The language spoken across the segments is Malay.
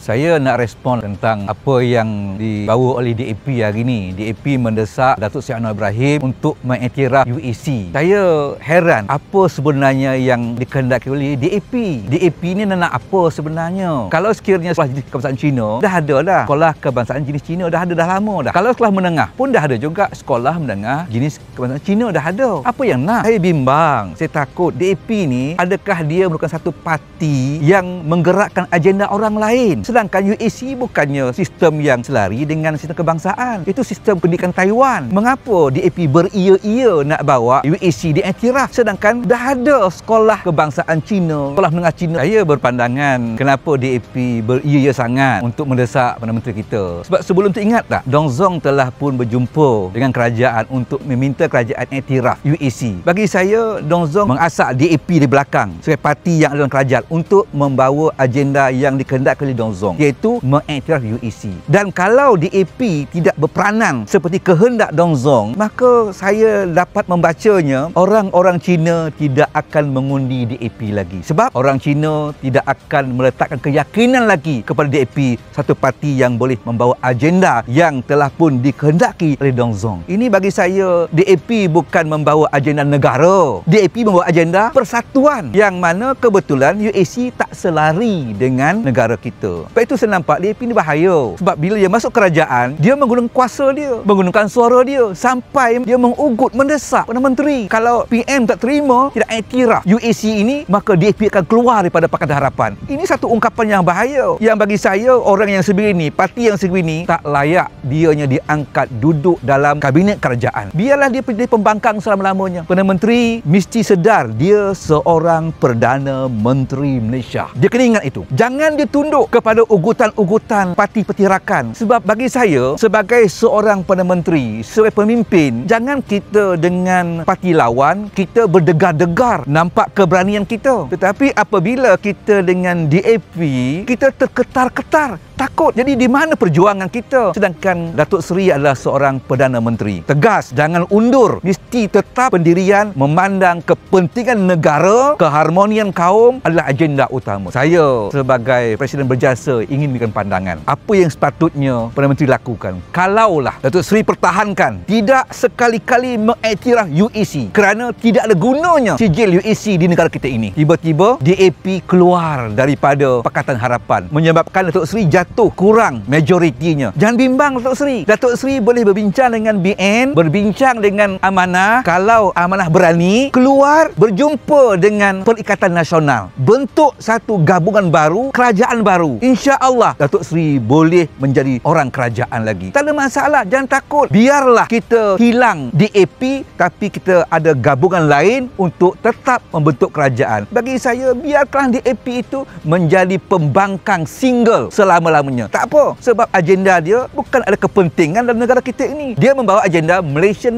Saya nak respon tentang apa yang dibawa oleh DAP hari ini. DAP mendesak Datuk Seri Anwar Ibrahim untuk mengiktiraf UAC. Saya heran apa sebenarnya yang dikehendaki oleh DAP. DAP ni nak apa sebenarnya? Kalau sekiranya sekolah jenis kebangsaan Cina, dah ada dah. Sekolah kebangsaan jenis Cina dah ada dah lama dah. Kalau sekolah menengah pun dah ada juga sekolah menengah jenis kebangsaan Cina dah ada. Apa yang nak? Saya bimbang. Saya takut DAP ni adakah dia merupakan satu parti yang menggerakkan agenda orang lain. Sedangkan UAC bukannya sistem yang selari dengan sistem kebangsaan. Itu sistem pendidikan Taiwan. Mengapa DAP beria-ia nak bawa UAC diiktiraf sedangkan dah ada sekolah kebangsaan Cina, sekolah menengah Cina? Saya berpandangan kenapa DAP beria-ia sangat untuk mendesak Perdana Menteri kita. Sebab sebelum tu ingat tak, Dong Zong telah pun berjumpa dengan kerajaan untuk meminta kerajaan iktiraf UAC. Bagi saya, Dong Zong mengasak DAP di belakang sebagai parti yang ada dalam kerajaan untuk membawa agenda yang dikehendaki oleh Dong Zong, iaitu mengiktiraf UAC. Dan kalau DAP tidak berperanan seperti kehendak Dong Zong, maka saya dapat membacanya orang-orang Cina tidak akan mengundi DAP lagi. Sebab orang Cina tidak akan meletakkan keyakinan lagi kepada DAP, satu parti yang boleh membawa agenda yang telah pun dikehendaki oleh Dong Zong. Ini bagi saya, DAP bukan membawa agenda negara. DAP membawa agenda persatuan, yang mana kebetulan UAC tak selari dengan negara kita. Sebab itu saya nampak DAP ni bahaya. Sebab bila dia masuk kerajaan, dia menggunakan kuasa dia, menggunakan suara dia, sampai dia mengugut, mendesak Perdana Menteri. Kalau PM tak terima, tidak iktiraf UAC ini, maka DAP akan keluar daripada Pakatan Harapan. Ini satu ungkapan yang bahaya, yang bagi saya orang yang sebegini, parti yang sebegini, tak layak dianya diangkat duduk dalam kabinet kerajaan. Biarlah dia jadi pembangkang selama-lamanya. Perdana Menteri mesti sedar dia seorang Perdana Menteri Malaysia. Dia kena ingat itu. Jangan dia tunduk kepada ugutan-ugutan parti pertirakan. Sebab bagi saya, sebagai seorang Perdana Menteri, sebagai pemimpin, jangan kita dengan parti lawan, kita berdegar-degar nampak keberanian kita. Tetapi apabila kita dengan DAP, kita terketar-ketar, takut. Jadi di mana perjuangan kita? Sedangkan Datuk Seri adalah seorang Perdana Menteri. Tegas, jangan undur. Mesti tetap pendirian, memandang kepentingan negara, keharmonian kaum adalah agenda utama. Saya sebagai Presiden berjasa ingin memberikan pandangan. Apa yang sepatutnya Perdana Menteri lakukan? Kalaulah Datuk Seri pertahankan tidak sekali-kali mengiktiraf UAC kerana tidak ada gunanya sijil UAC di negara kita ini. Tiba-tiba DAP keluar daripada Pakatan Harapan, menyebabkan Datuk Seri jatuh kurang majoritinya. Jangan bimbang Datuk Seri. Datuk Seri boleh berbincang dengan BN, berbincang dengan Amanah. Kalau Amanah berani, keluar berjumpa dengan Perikatan Nasional, bentuk satu gabungan baru, kerajaan baru. Insya-Allah Datuk Seri boleh menjadi orang kerajaan lagi. Tak ada masalah, jangan takut. Biarlah kita hilang DAP, tapi kita ada gabungan lain untuk tetap membentuk kerajaan. Bagi saya, biarkan DAP itu menjadi pembangkang single selama-lamanya. Tak apa, sebab agenda dia bukan ada kepentingan dalam negara kita ini. Dia membawa agenda Malaysia.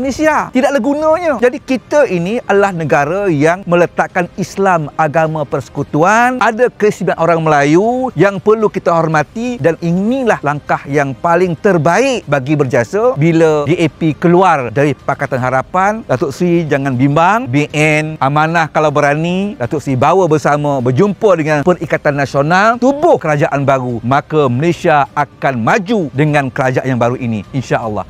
Tidak ada gunanya. Jadi kita ini adalah negara yang meletakkan Islam agama persekutuan, ada keistimewaan orang Melayu yang perlu kita hormati, dan inilah langkah yang paling terbaik bagi berjasa. Bila DAP keluar dari Pakatan Harapan, Datuk Seri jangan bimbang. BN, Amanah kalau berani, Datuk Seri bawa bersama, berjumpa dengan Perikatan Nasional, tubuh kerajaan baru, maka Malaysia akan maju dengan kerajaan yang baru ini, insya-Allah.